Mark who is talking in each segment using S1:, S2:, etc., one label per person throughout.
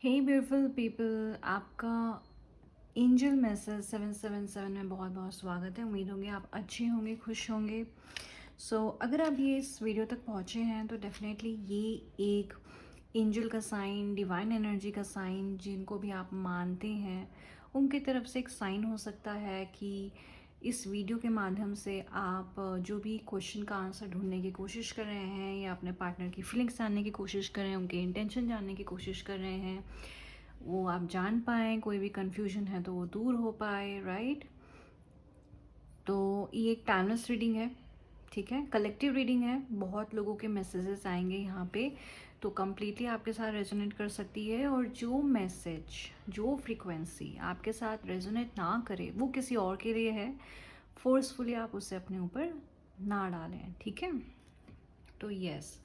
S1: हे beautiful people, आपका angel message 777 में बहुत बहुत स्वागत है। उम्मीद होंगे आप अच्छे होंगे, खुश होंगे। अगर आप ये इस वीडियो तक पहुँचे हैं तो डेफिनेटली ये एक एंजल का साइन, डिवाइन एनर्जी का साइन, जिनको भी आप मानते हैं उनकी तरफ से एक साइन हो सकता है कि इस वीडियो के माध्यम से आप जो भी क्वेश्चन का आंसर ढूंढने की कोशिश कर रहे हैं या अपने पार्टनर की फीलिंग्स जानने की कोशिश कर रहे हैं, उनके इंटेंशन जानने की कोशिश कर रहे हैं, वो आप जान पाएँ। कोई भी कन्फ्यूजन है तो वो दूर हो पाए, राइट। तो ये एक टाइमलेस रीडिंग है, ठीक है, कलेक्टिव रीडिंग है। बहुत लोगों के मैसेजेस आएंगे यहाँ पे, तो कम्प्लीटली आपके साथ रेजोनेट कर सकती है। और जो मैसेज, जो फ्रीक्वेंसी आपके साथ रेजोनेट ना करे वो किसी और के लिए है। फोर्सफुली आप उसे अपने ऊपर ना डालें, ठीक है। तो यस,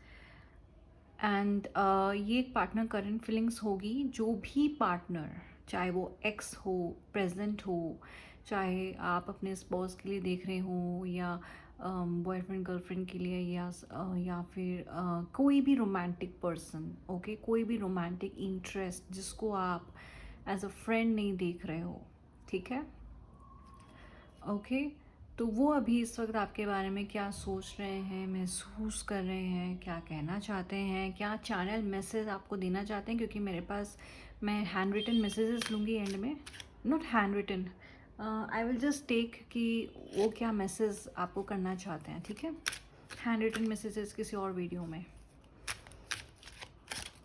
S1: एंड ये एक पार्टनर करंट फीलिंग्स होगी। जो भी पार्टनर, चाहे वो एक्स हो, प्रेजेंट हो, चाहे आप अपने स्पॉस के लिए देख रहे हो या बॉयफ्रेंड गर्लफ्रेंड के लिए, या फिर कोई भी रोमांटिक पर्सन, ओके, कोई भी रोमांटिक इंटरेस्ट जिसको आप एज अ फ्रेंड नहीं देख रहे हो, ठीक है, ओके। तो वो अभी इस वक्त आपके बारे में क्या सोच रहे हैं, महसूस कर रहे हैं, क्या कहना चाहते हैं, क्या चैनल मैसेज आपको देना चाहते हैं। क्योंकि मेरे पास, मैं हैंड रिटन मैसेजेस लूँगी एंड में, not handwritten, I will just take कि वो क्या मैसेज आपको करना चाहते हैं, ठीक है। हैंड रिटन मैसेजेस किसी और वीडियो में,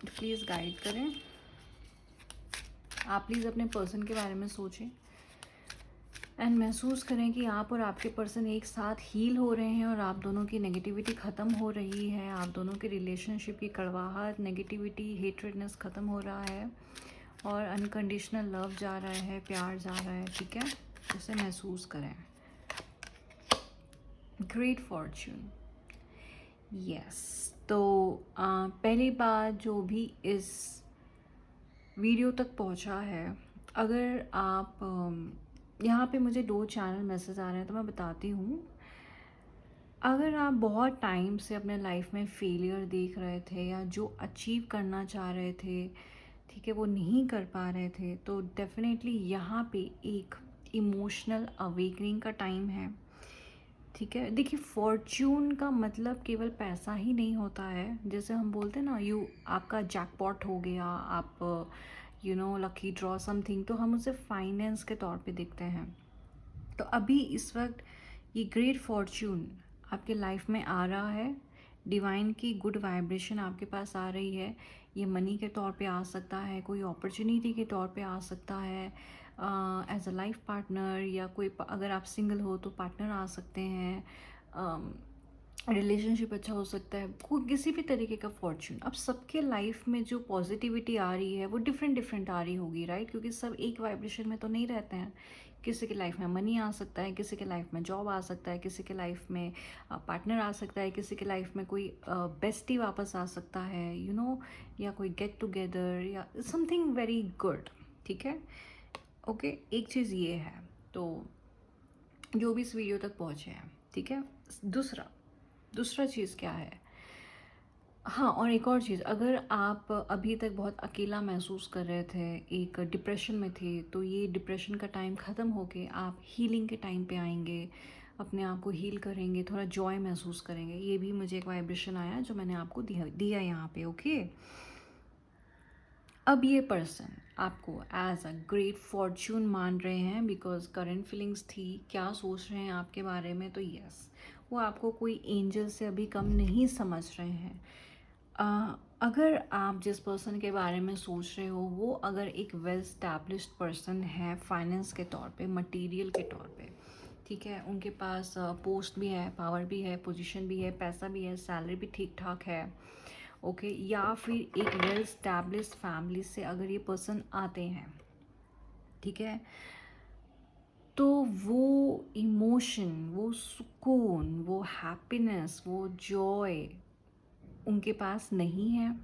S1: प्लीज़ गाइड करें। आप प्लीज़ अपने पर्सन के बारे में सोचें एंड महसूस करें कि आप और आपके पर्सन एक साथ हील हो रहे हैं और आप दोनों की नेगेटिविटी ख़त्म हो रही है। आप दोनों के रिलेशनशिप की कड़वाहट, नेगेटिविटी, हेट्रेडनेस ख़त्म हो रहा है और अनकंडीशनल लव जा रहा है, प्यार जा रहा है, ठीक है। इसे महसूस करें। Great Fortune, yes. तो पहली बात, जो भी इस वीडियो तक पहुंचा है, अगर आप यहाँ पे मुझे 2 चैनल मैसेज आ रहे हैं तो मैं बताती हूँ। अगर आप बहुत टाइम से अपने लाइफ में फेलियर देख रहे थे या जो अचीव करना चाह रहे थे, ठीक है, वो नहीं कर पा रहे थे, तो डेफिनेटली यहाँ पे एक इमोशनल अवेकनिंग का टाइम है, ठीक है। देखिए, फॉर्च्यून का मतलब केवल पैसा ही नहीं होता है। जैसे हम बोलते हैं ना, आपका जैकपॉट हो गया, आप लकी ड्रॉ समथिंग, तो हम उसे फाइनेंस के तौर पे देखते हैं। तो अभी इस वक्त ये ग्रेट फॉर्च्यून आपके लाइफ में आ रहा है। डिवाइन की गुड वाइब्रेशन आपके पास आ रही है। ये मनी के तौर पे आ सकता है, कोई अपॉर्चुनिटी के तौर पे आ सकता है, एज अ लाइफ पार्टनर, या कोई, अगर आप सिंगल हो तो पार्टनर आ सकते हैं, रिलेशनशिप अच्छा हो सकता है, कोई किसी भी तरीके का फॉर्च्यून। अब सबके लाइफ में जो पॉजिटिविटी आ रही है वो डिफरेंट डिफरेंट आ रही होगी, राइट, क्योंकि सब एक वाइब्रेशन में तो नहीं रहते हैं। किसी के लाइफ में मनी आ सकता है, किसी के लाइफ में जॉब आ सकता है, किसी के लाइफ में पार्टनर आ सकता है, किसी के लाइफ में कोई बेस्टी वापस आ सकता है, या कोई गेट टुगेदर या समथिंग वेरी गुड, ठीक है, ओके। एक चीज़ ये है, तो जो भी इस वीडियो तक पहुँचे हैं, ठीक है। दूसरा चीज़ क्या है, हाँ, और एक और चीज़, अगर आप अभी तक बहुत अकेला महसूस कर रहे थे, एक डिप्रेशन में थे, तो ये डिप्रेशन का टाइम ख़त्म होके आप हीलिंग के टाइम पे आएंगे, अपने आप को हील करेंगे, थोड़ा जॉय महसूस करेंगे। ये भी मुझे एक वाइब्रेशन आया जो मैंने आपको दिया यहाँ पे, ओके। अब ये पर्सन आपको एज अ ग्रेट फॉर्च्यून मान रहे हैं बिकॉज करंट फीलिंग्स थी, क्या सोच रहे हैं आपके बारे में, तो यस, वो आपको कोई एंजल से अभी कम नहीं समझ रहे हैं। अगर आप जिस पर्सन के बारे में सोच रहे हो वो अगर एक वेल स्टैब्लिश्ड पर्सन है, फाइनेंस के तौर पे, मटेरियल के तौर पे, ठीक है, उनके पास पोस्ट भी है, पावर भी है, पोजीशन भी है, पैसा भी है, सैलरी भी ठीक ठाक है, ओके, या फिर एक वेल स्टैब्लिश्ड फैमिली से अगर ये पर्सन आते हैं, ठीक है, तो वो इमोशन, वो सुकून, वो हैप्पीनेस, वो जॉय उनके पास नहीं है।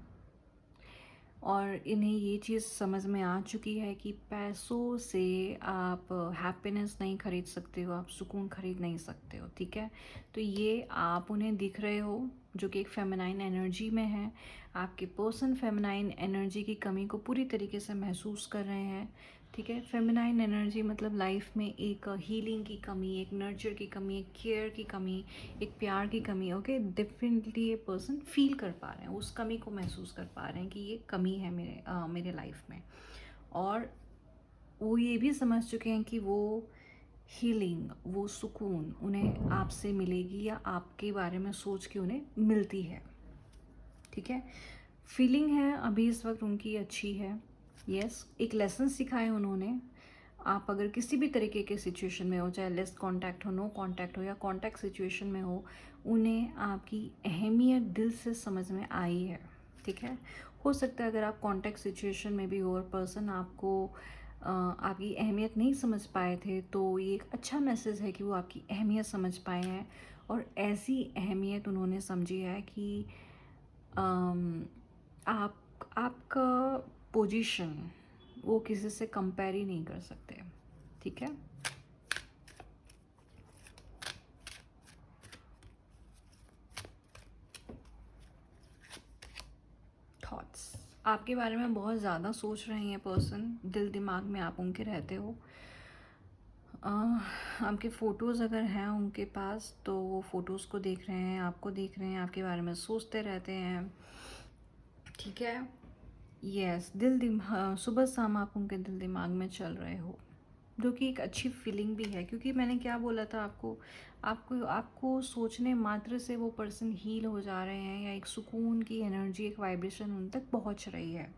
S1: और इन्हें ये चीज़ समझ में आ चुकी है कि पैसों से आप हैप्पीनेस नहीं खरीद सकते हो, आप सुकून खरीद नहीं सकते हो, ठीक है। तो ये आप उन्हें दिख रहे हो, जो कि एक फेमिनाइन एनर्जी में है। आपके पर्सन फेमिनाइन एनर्जी की कमी को पूरी तरीके से महसूस कर रहे हैं, ठीक है। फेमिनाइन एनर्जी मतलब लाइफ में एक हीलिंग की कमी, एक नर्चर की कमी, एक केयर की कमी, एक प्यार की कमी। ओके, डेफिनेटली ये पर्सन फील कर पा रहे हैं, उस कमी को महसूस कर पा रहे हैं कि ये कमी है मेरे लाइफ में। और वो ये भी समझ चुके हैं कि वो हीलिंग, वो सुकून उन्हें आपसे मिलेगी या आपके बारे में सोच के उन्हें मिलती है, ठीक है। फीलिंग है अभी इस वक्त उनकी अच्छी है। यस, एक लेसन सिखाया है उन्होंने। आप अगर किसी भी तरीके के सिचुएशन में हो, चाहे लेस कांटेक्ट हो, नो कांटेक्ट हो या कांटेक्ट सिचुएशन में हो, उन्हें आपकी अहमियत दिल से समझ में आई है, ठीक है। हो सकता है अगर आप कांटेक्ट सिचुएशन में भी हो और पर्सन आपको आपकी अहमियत नहीं समझ पाए थे, तो ये एक अच्छा मैसेज है कि वो आपकी अहमियत समझ पाए हैं। और ऐसी अहमियत उन्होंने समझी है कि आपका पोजीशन वो किसी से कंपेयर ही नहीं कर सकते, ठीक है। थॉट्स आपके बारे में बहुत ज़्यादा सोच रहे हैं ये पर्सन, दिल दिमाग में आप उनके रहते हो। आपके फ़ोटोज़ अगर हैं उनके पास तो वो फ़ोटोज़ को देख रहे हैं, आपको देख रहे हैं, आपके बारे में सोचते रहते हैं, ठीक है। यस, सुबह शाम आप उनके दिल दिमाग में चल रहे हो, जो कि एक अच्छी फीलिंग भी है। क्योंकि मैंने क्या बोला था आपको, आपको सोचने मात्र से वो पर्सन हील हो जा रहे हैं, या एक सुकून की एनर्जी, एक वाइब्रेशन उन तक पहुंच रही है,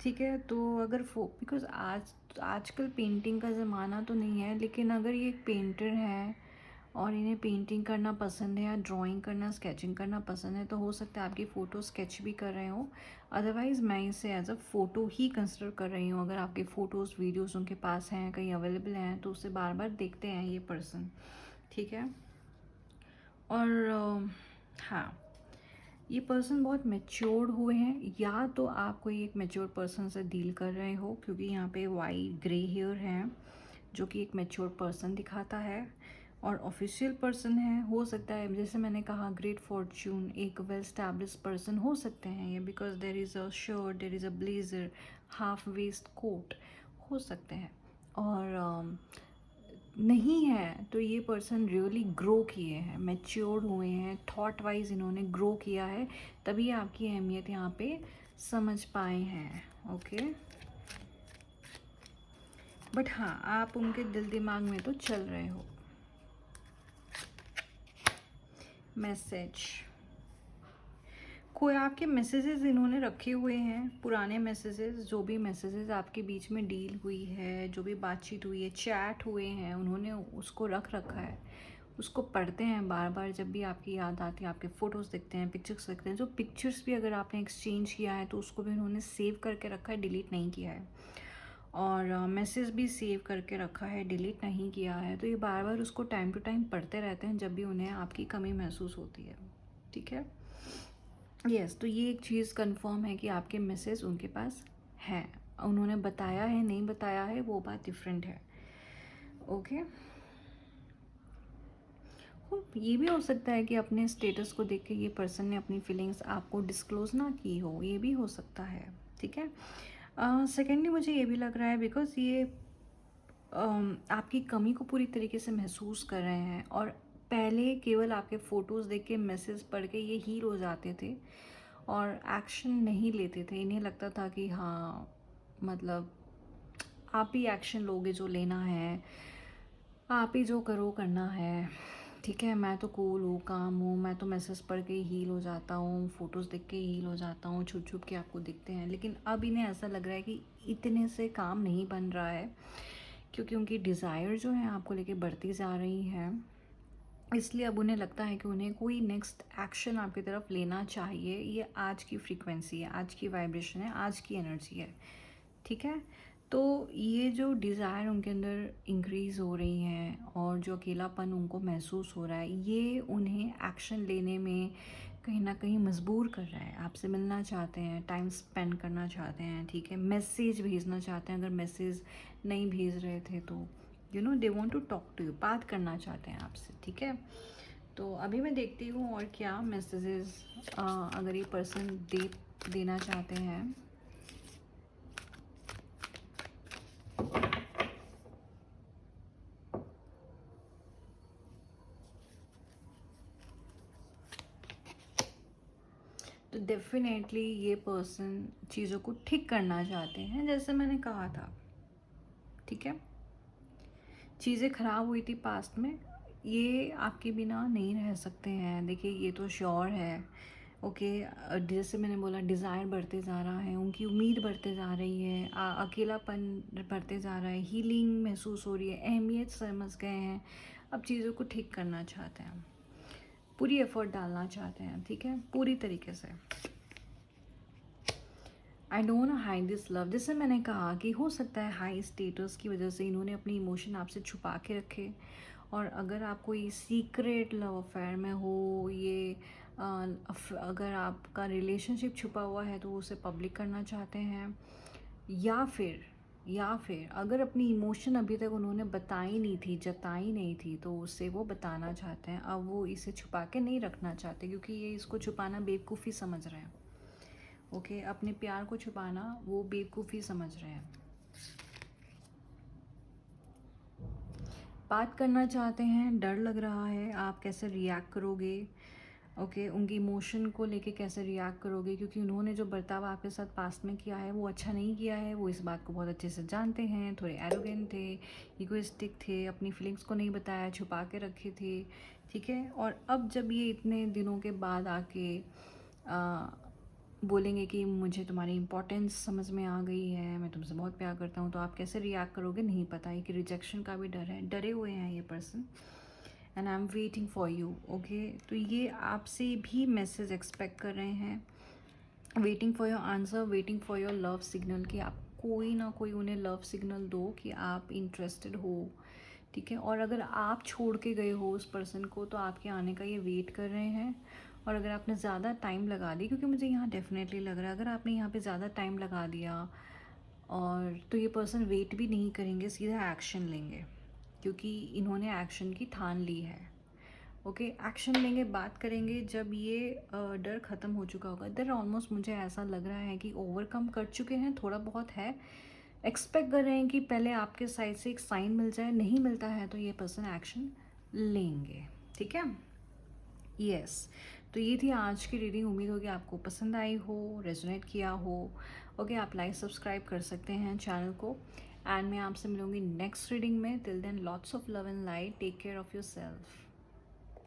S1: ठीक है। तो अगर बिकॉज आजकल पेंटिंग का ज़माना तो नहीं है, लेकिन अगर ये एक पेंटर है और इन्हें पेंटिंग करना पसंद है या ड्राइंग करना, स्केचिंग करना पसंद है, तो हो सकता है आपकी फ़ोटो स्केच भी कर रहे हो। अदरवाइज़ मैं इसे एज अ फ़ोटो ही कंसिडर कर रही हूँ। अगर आपके फ़ोटोज़ वीडियोज़ उनके पास हैं, कहीं अवेलेबल हैं, तो उसे बार बार देखते हैं ये पर्सन, ठीक है। और हाँ, ये पर्सन बहुत मैच्योर्ड हुए हैं, या तो आप कोई एक मैच्योर पर्सन से डील कर रहे हो, क्योंकि यहाँ पे वाइट ग्रे हेयर हैं, जो कि एक मैच्योर पर्सन दिखाता है। और ऑफिशियल पर्सन है, हो सकता है जैसे मैंने कहा ग्रेट फॉर्च्यून, एक वेल स्टैब्लिश पर्सन हो सकते हैं ये, because there is a shirt, there is a blazer, half waistcoat हो सकते हैं। और नहीं है तो ये पर्सन रियली ग्रो किए हैं, मैच्योर्ड हुए हैं, थॉट वाइज इन्होंने ग्रो किया है, तभी आपकी अहमियत यहाँ पे समझ पाए हैं, ओके। बट हाँ, आप उनके दिल दिमाग में तो चल रहे हो। मैसेज, कोई आपके मैसेजेस इन्होंने रखे हुए हैं, पुराने मैसेजेस, जो भी मैसेजेस आपके बीच में डील हुई है, जो भी बातचीत हुई है, चैट हुए हैं, उन्होंने उसको रख रखा है। उसको पढ़ते हैं बार बार, जब भी आपकी याद आती है, आपके फ़ोटोज़ देखते हैं, पिक्चर्स देखते हैं। जो पिक्चर्स भी अगर आपने एक्सचेंज किया है तो उसको भी उन्होंने सेव करके रखा है, डिलीट नहीं किया है। और मैसेज भी सेव करके रखा है, डिलीट नहीं किया है। तो ये बार बार उसको टाइम टू टाइम पढ़ते रहते हैं जब भी उन्हें आपकी कमी महसूस होती है, ठीक है। यस, तो ये एक चीज़ कंफर्म है कि आपके मैसेज उनके पास हैं। उन्होंने बताया है नहीं बताया है वो बात डिफरेंट है, ओके। ये भी हो सकता है कि अपने स्टेटस को देख के ये पर्सन ने अपनी फीलिंग्स आपको डिस्क्लोज ना की हो, ये भी हो सकता है, ठीक है। सेकेंडली मुझे ये भी लग रहा है बिकॉज ये आपकी कमी को पूरी तरीके से महसूस कर रहे हैं, और पहले केवल आपके फ़ोटोज़ देख के, मैसेज पढ़ के ये हील हो जाते थे और एक्शन नहीं लेते थे। इन्हें लगता था कि हाँ, मतलब आप ही एक्शन लोगे जो लेना है, आप ही जो करो करना है, ठीक है। मैं तो कूल हूँ, काम हूँ, मैं तो मैसेज पढ़ के ही हील हो जाता हूँ, फ़ोटोज़ देख के हील हो जाता हूँ, छुप छुप के आपको दिखते हैं। लेकिन अब इन्हें ऐसा लग रहा है कि इतने से काम नहीं बन रहा है, क्योंकि उनकी डिज़ायर जो है आपको लेके बढ़ती जा रही है। इसलिए अब उन्हें लगता है कि उन्हें कोई नेक्स्ट एक्शन आपकी तरफ लेना चाहिए। ये आज की फ्रीक्वेंसी है, आज की वाइब्रेशन है, आज की एनर्जी है, ठीक है। तो ये जो डिज़ायर उनके अंदर इंक्रीज़ हो रही है और जो अकेलापन उनको महसूस हो रहा है, ये उन्हें एक्शन लेने में कहीं ना कहीं मजबूर कर रहा है। आपसे मिलना चाहते हैं, टाइम स्पेंड करना चाहते हैं, ठीक है। मैसेज भेजना चाहते हैं, अगर मैसेज नहीं भेज रहे थे तो they want to talk to you, बात करना चाहते हैं आपसे, ठीक है। तो अभी मैं देखती हूँ और क्या मैसेजेस अगर ये पर्सन देना चाहते हैं। तो डेफिनेटली ये पर्सन चीज़ों को ठीक करना चाहते हैं, जैसे मैंने कहा था। ठीक है, चीज़ें ख़राब हुई थी पास्ट में, ये आपके बिना नहीं रह सकते हैं। देखिए ये तो श्योर है। ओके, जैसे मैंने बोला, डिज़ायर बढ़ते जा रहा है, उनकी उम्मीद बढ़ते जा रही है, अकेलापन बढ़ते जा रहा है, हीलिंग महसूस हो रही है, अहमियत समझ गए हैं, अब चीज़ों को ठीक करना चाहते हैं, पूरी एफर्ट डालना चाहते हैं। ठीक है, पूरी तरीके से। I don't hide this love, जैसे मैंने कहा कि हो सकता है हाई स्टेटस की वजह से इन्होंने अपनी इमोशन आपसे छुपा के रखे, और अगर आप कोई सीक्रेट लव अफेयर में हो, ये अगर आपका रिलेशनशिप छुपा हुआ है तो उसे पब्लिक करना चाहते हैं, या फिर अगर अपनी इमोशन अभी तक उन्होंने बताई नहीं थी, जताई नहीं थी, तो उसे वो बताना चाहते हैं। अब वो इसे छुपा के नहीं रखना चाहते, क्योंकि ये इसको छुपाना बेवकूफ़ी समझ रहे हैं। ओके, अपने प्यार को छुपाना वो बेवकूफ़ी समझ रहे हैं। बात करना चाहते हैं, डर लग रहा है आप कैसे रिएक्ट करोगे। ओके, उनकी इमोशन को लेके कैसे रिएक्ट करोगे, क्योंकि उन्होंने जो बर्ताव आपके साथ पास्ट में किया है वो अच्छा नहीं किया है। वो इस बात को बहुत अच्छे से जानते हैं, थोड़े एरोगेंट थे, इगोइस्टिक थे, अपनी फीलिंग्स को नहीं बताया, छुपा के रखे थे। ठीक है, और अब जब ये इतने दिनों के बाद आके बोलेंगे कि मुझे तुम्हारी इम्पोर्टेंस समझ में आ गई है, मैं तुमसे बहुत प्यार करता हूँ, तो आप कैसे रिएक्ट करोगे नहीं पता है। कि रिजेक्शन का भी डर है, डरे हुए हैं ये person, and I am waiting for you. Okay, तो ये आपसे भी मैसेज एक्सपेक्ट कर रहे हैं, waiting for your answer, waiting for your love signal, कि आप कोई ना कोई उन्हें लव सिग्नल दो कि आप इंटरेस्टेड हो। ठीक है, और अगर आप छोड़ के गए हो उस पर्सन को, तो आपके आने का ये वेट कर रहे हैं। और अगर आपने ज़्यादा टाइम लगा दी, क्योंकि मुझे यहाँ डेफिनेटली लग रहा है अगर आपने यहाँ पे ज़्यादा टाइम लगा दिया, और तो ये पर्सन वेट भी नहीं करेंगे, सीधा एक्शन लेंगे, क्योंकि इन्होंने एक्शन की ठान ली है। ओके, एक्शन लेंगे, बात करेंगे जब ये डर ख़त्म हो चुका होगा। डर ऑलमोस्ट मुझे ऐसा लग रहा है कि ओवरकम कर चुके हैं, थोड़ा बहुत है। एक्सपेक्ट कर रहे हैं कि पहले आपके साइड से एक साइन मिल जाए, नहीं मिलता है तो ये पर्सन एक्शन लेंगे। ठीक है, यस। तो ये थी आज की रीडिंग, उम्मीद होगी आपको पसंद आई हो, रेजोनेट किया हो। ओके, आप लाइक सब्सक्राइब कर सकते हैं चैनल को, एंड मैं आपसे मिलूंगी नेक्स्ट रीडिंग में। Till then, lots of love and light, take care of your self.